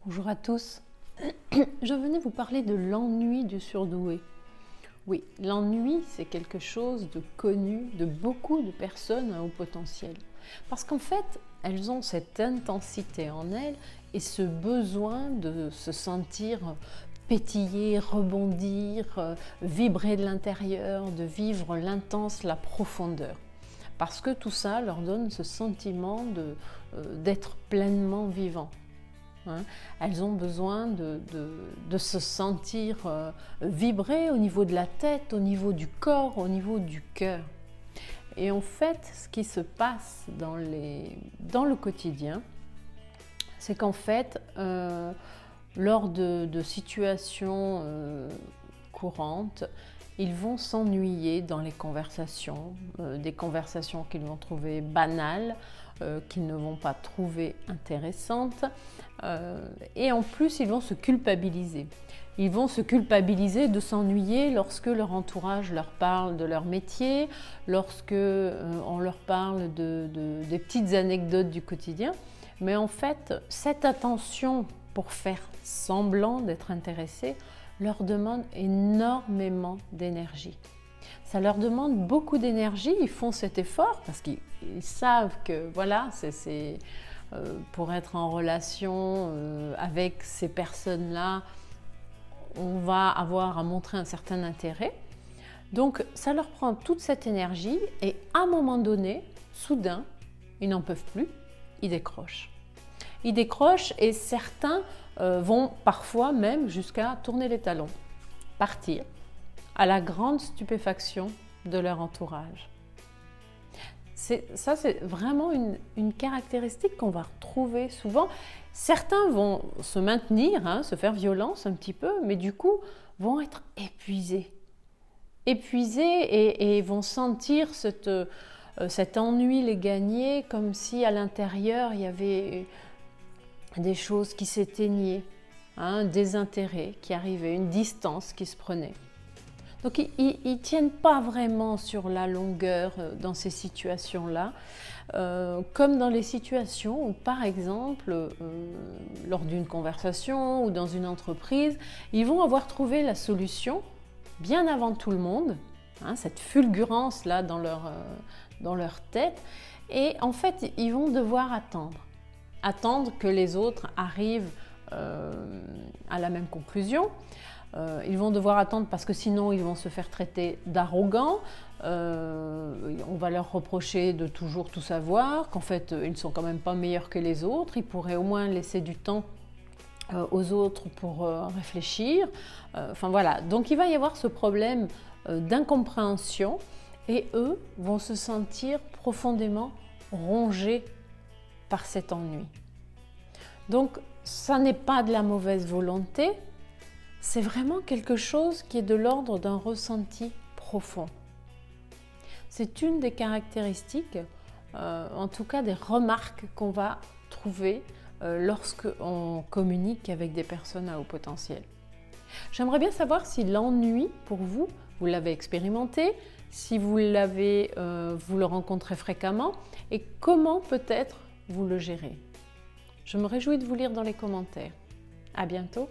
Bonjour à tous. Je venais vous parler de l'ennui du surdoué. Oui, l'ennui, c'est quelque chose de connu de beaucoup de personnes à haut potentiel. Parce qu'en fait, elles ont cette intensité en elles et ce besoin de se sentir pétiller, rebondir, vibrer de l'intérieur, de vivre l'intense, la profondeur. Parce que tout ça leur donne ce sentiment d'être pleinement vivant. Elles ont besoin de se sentir vibrer au niveau de la tête, au niveau du corps, au niveau du cœur. Et en fait, ce qui se passe dans le quotidien, c'est qu'en fait, lors de situations courantes, ils vont s'ennuyer dans les conversations, des conversations qu'ils vont trouver banales, qu'ils ne vont pas trouver intéressantes. Et en plus, ils vont se culpabiliser. Ils vont se culpabiliser de s'ennuyer lorsque leur entourage leur parle de leur métier, lorsque on leur parle des petites anecdotes du quotidien. Mais en fait, cette attention pour faire semblant d'être intéressé leur demande énormément d'énergie. Ça leur demande beaucoup d'énergie, ils font cet effort parce qu'ils savent que voilà, c'est pour être en relation avec ces personnes-là, on va avoir à montrer un certain intérêt. Donc ça leur prend toute cette énergie et à un moment donné, soudain, ils n'en peuvent plus, ils décrochent. Ils décrochent et certains vont parfois même jusqu'à tourner les talons, partir, à la grande stupéfaction de leur entourage. Ça, c'est vraiment une caractéristique qu'on va retrouver souvent. Certains vont se maintenir, se faire violence un petit peu, mais du coup vont être épuisés. Et vont sentir cet ennui les gagner, comme si à l'intérieur il y avait des choses qui s'éteignaient, des intérêts qui arrivaient, une distance qui se prenait. Donc ils ne tiennent pas vraiment sur la longueur dans ces situations-là, comme dans les situations où, par exemple, lors d'une conversation ou dans une entreprise, ils vont avoir trouvé la solution bien avant tout le monde, cette fulgurance-là dans leur tête, et en fait, ils vont devoir attendre que les autres arrivent à la même conclusion. Ils vont devoir attendre parce que sinon ils vont se faire traiter d'arrogants. On va leur reprocher de toujours tout savoir, qu'en fait ils ne sont quand même pas meilleurs que les autres. Ils pourraient au moins laisser du temps aux autres pour réfléchir. Enfin voilà, donc il va y avoir ce problème d'incompréhension et eux vont se sentir profondément rongés par cet ennui. Donc ça n'est pas de la mauvaise volonté, c'est vraiment quelque chose qui est de l'ordre d'un ressenti profond. C'est une des caractéristiques, en tout cas des remarques qu'on va trouver lorsqu'on communique avec des personnes à haut potentiel. J'aimerais bien savoir si l'ennui, pour vous, vous l'avez expérimenté, si vous le rencontrez fréquemment et comment peut-être vous le gérez. Je me réjouis de vous lire dans les commentaires. À bientôt.